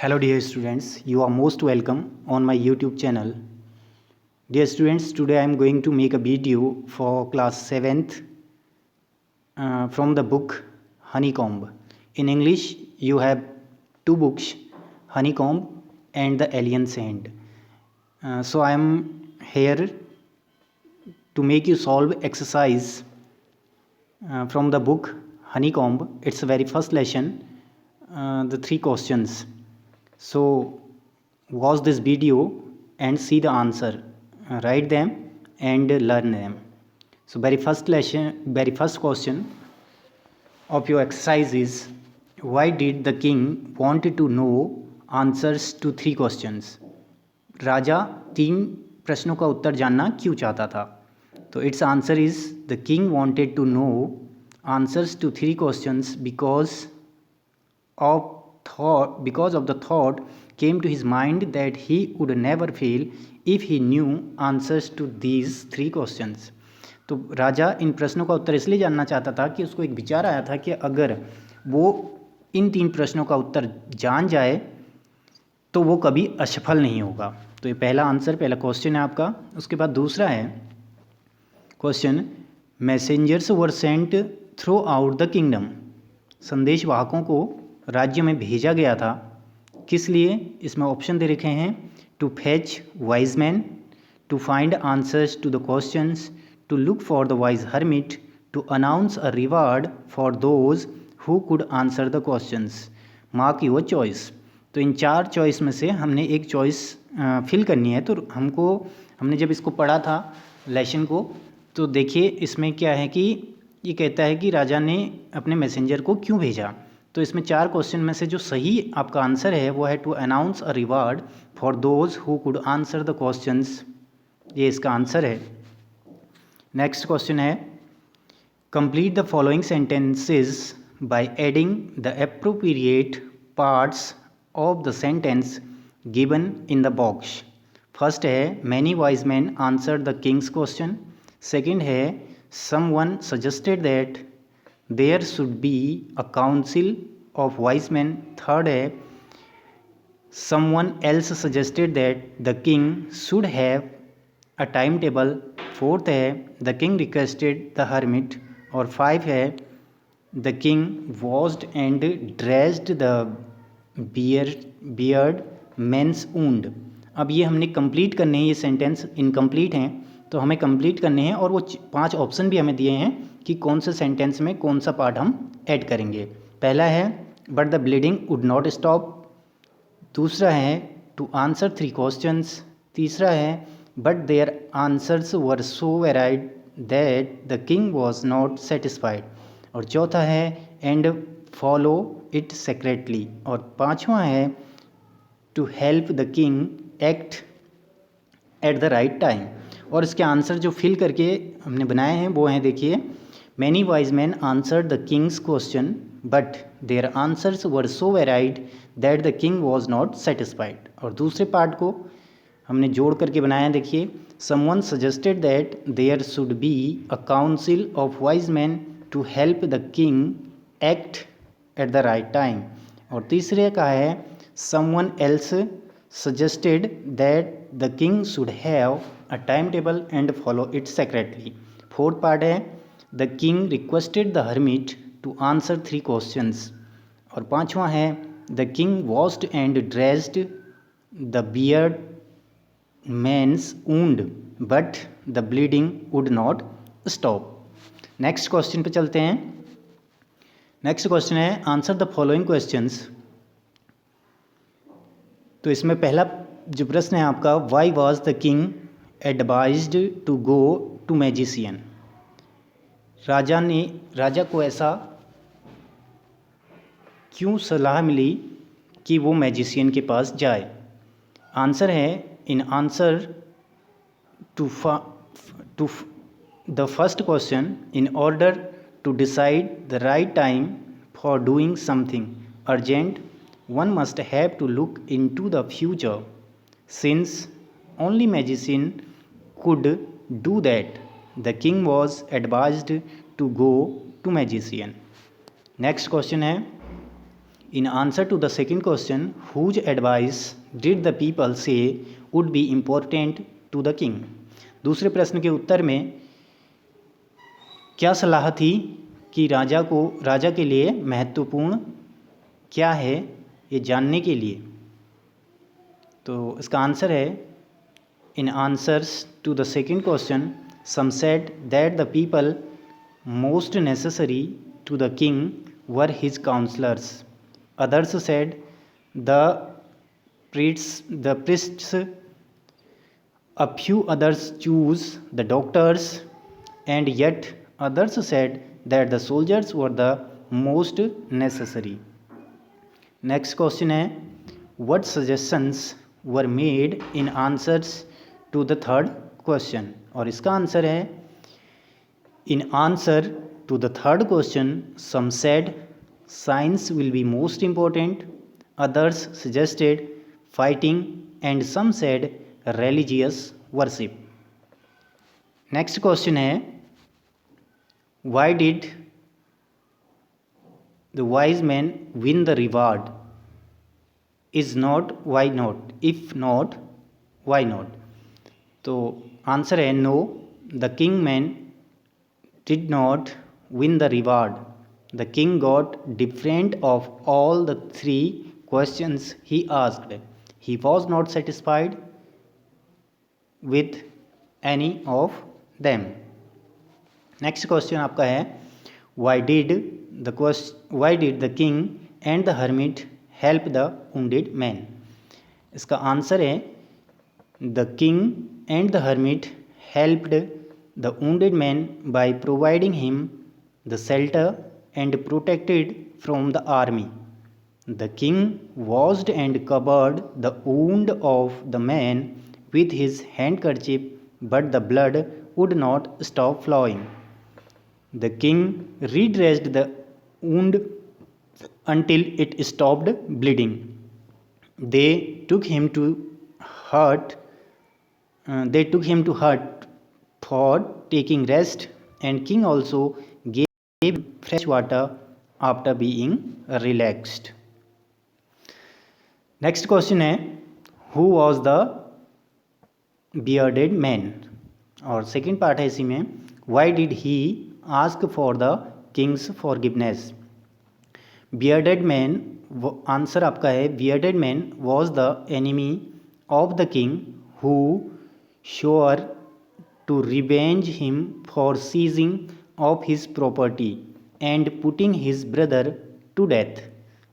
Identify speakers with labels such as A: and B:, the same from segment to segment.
A: Hello dear students, you are most welcome on my YouTube channel. Dear students, today I am going to make a video for class 7th from the book Honeycomb. In English, you have two books, Honeycomb and The Alien Sand. So I am here to make you solve exercise from the book Honeycomb. It's the very first lesson, the 3 questions. So watch this video and see the answer, write them and learn them. So very first question of your exercise is, why did the king wanted to know answers to 3 questions? राजा 3 प्रश्नों का उत्तर जानना क्यों चाहता था? तो it's answer is the king wanted to know answers to 3 questions because of the thought came to his mind that he would never fail if he knew answers to these 3 questions. तो राजा इन प्रश्नों का उत्तर इसलिए जानना चाहता था कि उसको एक विचार आया था कि अगर वो इन 3 प्रश्नों का उत्तर जान जाए तो वो कभी असफल नहीं होगा. तो ये पहला क्वेश्चन है आपका. उसके बाद दूसरा है question, messengers were sent throughout the kingdom. संदेशवाहकों को राज्य में भेजा गया था. किस लिए? इसमें ऑप्शन दे रखे हैं, to fetch wise man, to find answers to the questions, to look for the wise hermit, to announce a reward for those who could answer the questions. Mark your choice. तो इन 4 choice में से हमने एक choice fill करनी है. तो हमने जब इसको पढ़ा था लेसन को, तो देखिए इसमें क्या है कि ये कहता है कि राजा ने अपने मैसेंजर को क्यों भेजा. तो इसमें 4 क्वेश्चन में से जो सही आपका आंसर है वो है to announce a reward for those who could answer the questions. ये इसका आंसर है. नेक्स्ट क्वेश्चन है, complete the following sentences by adding the appropriate parts of the sentence given in the box. First है, many wise man answer the king's question. Second है, someone suggested that there should be a council of wise men. Third है, someone else suggested that the king should have a timetable. Fourth है, the king requested the hermit. और 5 है, the king washed and dressed the beard men's wound. अब ये हमने complete करने हैं, ये सेंटेंस इनकम्प्लीट हैं तो हमें कंप्लीट करने हैं, और वो 5 ऑप्शन भी हमें दिए हैं कि कौन से सेंटेंस में कौन सा पार्ट हम ऐड करेंगे. पहला है, but the bleeding would not stop. दूसरा है, टू आंसर 3 क्वेश्चंस. तीसरा है, but their answers were so varied that the king was not satisfied. और चौथा है, एंड फॉलो इट सेक्रेटली. और 5वां है, to help the king act at the right time. और इसके आंसर जो फिल करके हमने बनाए हैं वो हैं, देखिए, many wise man answered the king's question but their answers were so varied that the king was not satisfied. और दूसरे पार्ट को हमने जोड़ करके बनाया है, देखिए, someone suggested that there should be a council of wise man to help the king act at the right time. और तीसरे का है, someone else suggested that the king should have a timetable and follow it secretly. Fourth part है, the king requested the hermit to answer 3 questions. और 5वां है, the king washed and dressed the beard man's wound but the bleeding would not stop. Next question पे चलते हैं. Next question है, answer the following questions. तो इसमें पहला जो प्रश्न है आपका, why was the king advised to go to magician. राजा को ऐसा क्यों सलाह मिली कि वो मैजिशियन के पास जाए. आंसर है, in answer to the first question, in order to decide the right time for doing something urgent, one must have to look into the future. Since only magician could do that, the king was advised to go to magician. Next question है, In answer to the second question, whose advice did the people say would be important to the king? दूसरे प्रश्न के उत्तर में क्या सलाह थी कि राजा के लिए महत्वपूर्ण क्या है ये जानने के लिए? तो इसका आंसर है, in answers to the second question some said that the people most necessary to the king were his counsellors. Others said the priests, a few others choose the doctors, and yet others said that the soldiers were the most necessary. Next question है, what suggestions were made in answers to the third question? और इसका answer है, in answer to the third question some said science will be most important, others suggested fighting, and some said religious worship. Next question है, why did the wise men win the reward? Is not, why not? If not, why not? तो answer है, no, the king man did not win the reward. The king got different of all the three questions he asked. He was not satisfied with any of them. Next question आपका है, why did the king and the hermit help the wounded man? इसका answer है, the king and the hermit helped the wounded man by providing him the shelter and protected from the army. The king washed and covered the wound of the man with his handkerchief, but the blood would not stop flowing. The king redressed the wound until it stopped bleeding. They took him to hut for taking rest, and king also gave fresh water after being relaxed. Next question है, who was the bearded man? और second part है इसी में, why did he ask for the king's forgiveness? bearded man, answer आपका है, bearded man was the enemy of the king who swore to revenge him for seizing of his property and putting his brother to death.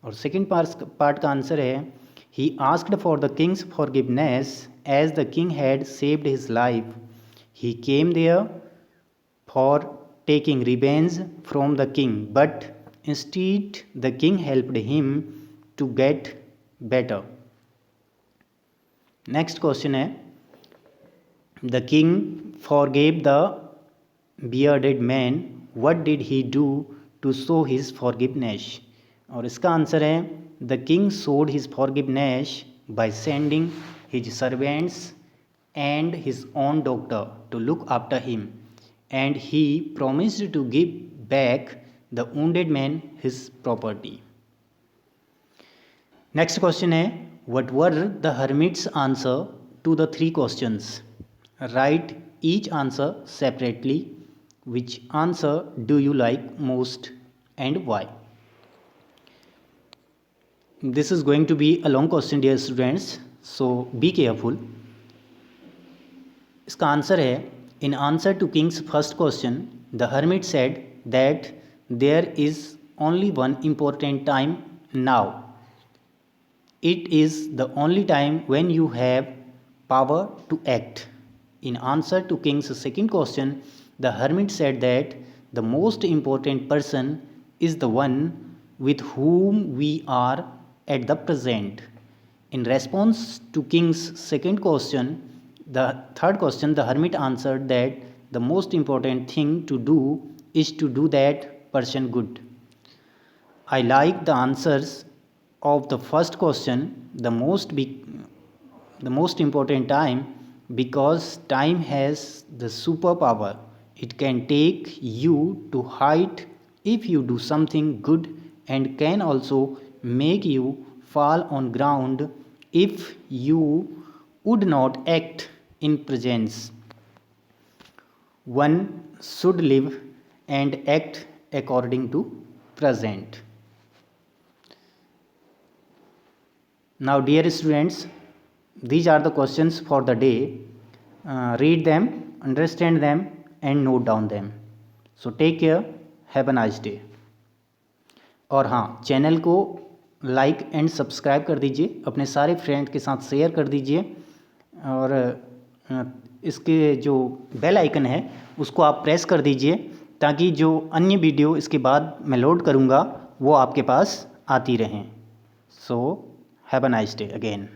A: और second part का answer है, he asked for the king's forgiveness as the king had saved his life. He came there for taking revenge from the king, but instead the king helped him to get better. Next question है, the king forgave the bearded man. What did he do to show his forgiveness? और इसका answer है, the king showed his forgiveness by sending his servants and his own doctor to look after him, and he promised to give back the wounded man his property. Next question है, what were the hermit's answer to the three questions? Write each answer separately. Which answer do you like most and why? This is going to be a long question, dear students, so be careful. इसका answer है, in answer to king's first question, the hermit said that there is only one important time now. It is the only time when you have power to act. In answer to king's second question, the hermit said that the most important person is the one with whom we are at the present. In response to king's second question, the third question, the hermit answered that the most important thing to do is to do that person good. I like the answers of the first question the most important time, because time has the superpower. It can take you to height if you do something good, and can also make you fall on ground if you would not act in presence. One should live and act according to present. Now dear students, these are the questions for the day. Read them, understand them and note down them. So take care, have a nice day. और हाँ, channel को like and subscribe कर दीजिए, अपने सारे friend के साथ share कर दीजिए और इसके जो बेल आइकन है उसको आप प्रेस कर दीजिए ताकि जो अन्य वीडियो इसके बाद मैं लोड करूँगा वो आपके पास आती रहें. So have a nice day again.